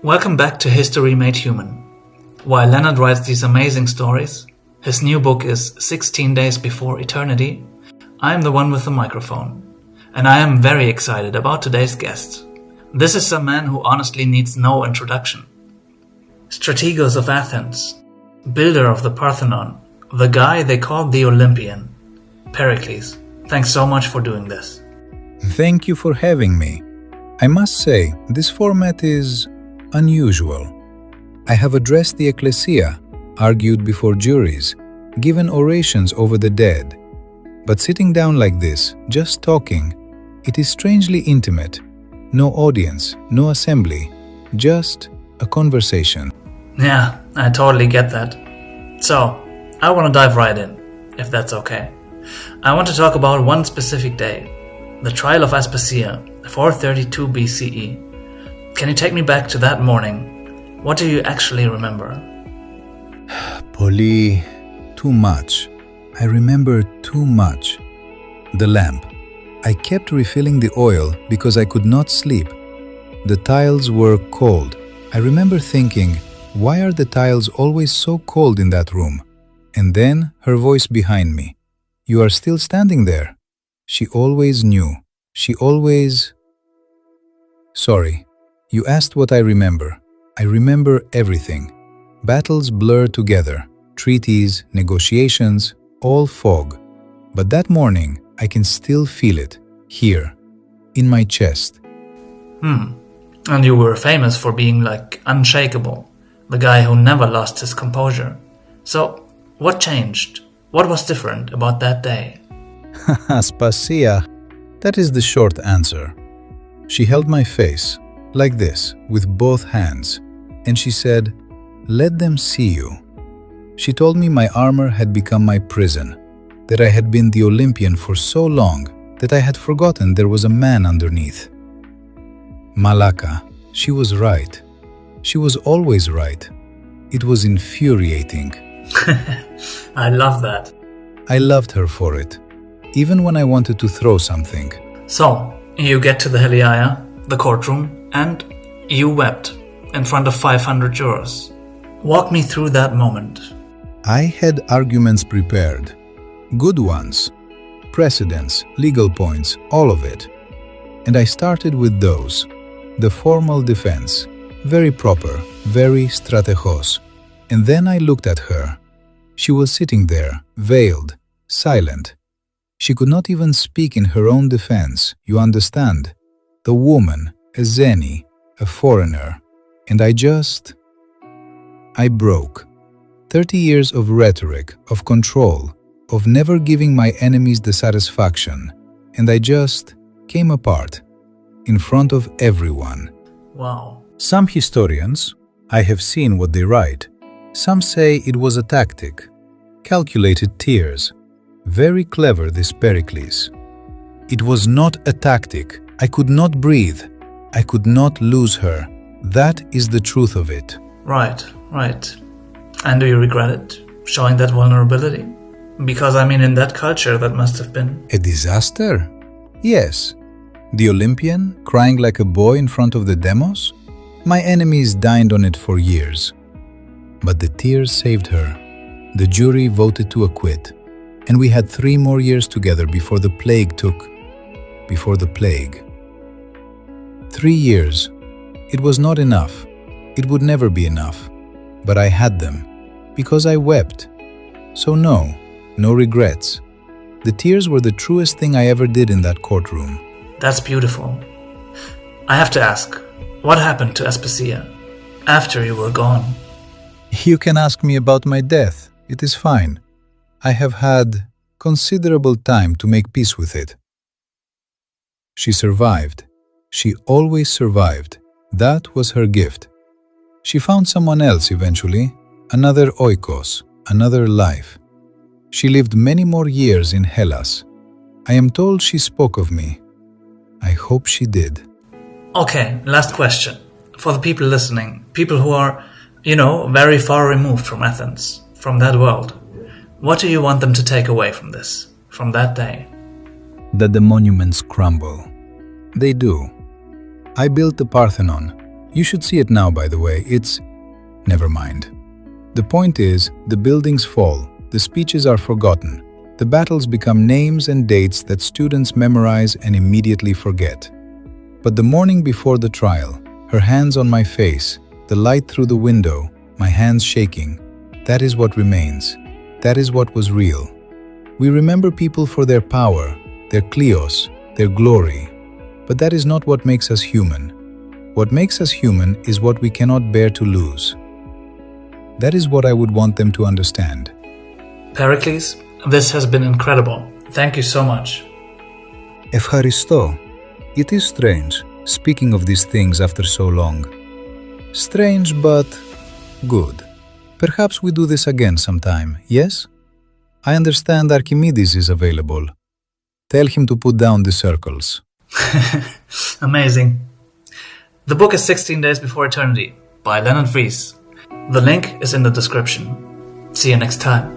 Welcome back to History Made Human. While Lennart writes these amazing stories, his new book is 16 Days Before Eternity, I am the one with the microphone. And I am very excited about today's guest. This is a man who honestly needs no introduction. Strategos of Athens, builder of the Parthenon, the guy they called the Olympian, Pericles. Thanks so much for doing this. Thank you for having me. I must say, this format is unusual. I have addressed the ecclesia, argued before juries, given orations over the dead. But sitting down like this, just talking, it is strangely intimate. No audience, no assembly, just a conversation. Yeah, I totally get that. So, I want to dive right in, if that's okay. I want to talk about one specific day, the trial of Aspasia, 432 BCE. Can you take me back to that morning? What do you actually remember? Polly, too much. I remember too much. The lamp. I kept refilling the oil because I could not sleep. The tiles were cold. I remember thinking, why are the tiles always so cold in that room? And then her voice behind me. You are still standing there. She always knew. She always... Sorry. You asked what I remember. I remember everything. Battles blur together. Treaties, negotiations, all fog. But that morning, I can still feel it. Here. In my chest. And you were famous for being like unshakable. The guy who never lost his composure. So, what changed? What was different about that day? Aspasia. That is the short answer. She held my face, like this, with both hands, and she said, "Let them see you." She told me my armor had become my prison, that I had been the Olympian for so long that I had forgotten there was a man underneath. Malaka, she was right. She was always right. It was infuriating. I love that. I loved her for it, even when I wanted to throw something. So, you get to the Heliaia, the courtroom, and you wept in front of 500 jurors. Walk me through that moment. I had arguments prepared. Good ones. Precedents, legal points, all of it. And I started with those. The formal defense. Very proper, very strategos. And then I looked at her. She was sitting there, veiled, silent. She could not even speak in her own defense, you understand? The woman, a zeni, a foreigner. And I broke. 30 years of rhetoric, of control, of never giving my enemies the satisfaction. And I just came apart, in front of everyone. Wow. Some historians, I have seen what they write. Some say it was a tactic. Calculated tears. Very clever, this Pericles. It was not a tactic. I could not breathe. I could not lose her. That is the truth of it. Right. And do you regret it? Showing that vulnerability? Because in that culture that must have been... A disaster? Yes. The Olympian, crying like a boy in front of the demos? My enemies dined on it for years. But the tears saved her. The jury voted to acquit. And we had 3 more years together before the plague took. Before the plague. 3 years. It was not enough. It would never be enough. But I had them. Because I wept. So no regrets. The tears were the truest thing I ever did in that courtroom. That's beautiful. I have to ask, what happened to Aspasia after you were gone? You can ask me about my death. It is fine. I have had considerable time to make peace with it. She survived. She always survived. That was her gift. She found someone else eventually, another oikos, another life. She lived many more years in Hellas. I am told she spoke of me. I hope she did. Okay, last question. For the people listening, people who are, very far removed from Athens, from that world, what do you want them to take away from this, from that day? That the monuments crumble. They do. I built the Parthenon. You should see it now, by the way. It's... Never mind. The point is, the buildings fall, the speeches are forgotten, the battles become names and dates that students memorize and immediately forget. But the morning before the trial, her hands on my face, the light through the window, my hands shaking, that is what remains. That is what was real. We remember people for their power, their kleos, their glory. But that is not what makes us human. What makes us human is what we cannot bear to lose. That is what I would want them to understand. Pericles, this has been incredible. Thank you so much. Ευχαριστώ. It is strange, speaking of these things after so long. Strange, but good. Perhaps we do this again sometime, yes? I understand Archimedes is available. Tell him to put down the circles. Amazing. The book is 16 Days Before Eternity by Lennart Vries. The link is in the description. See you next time.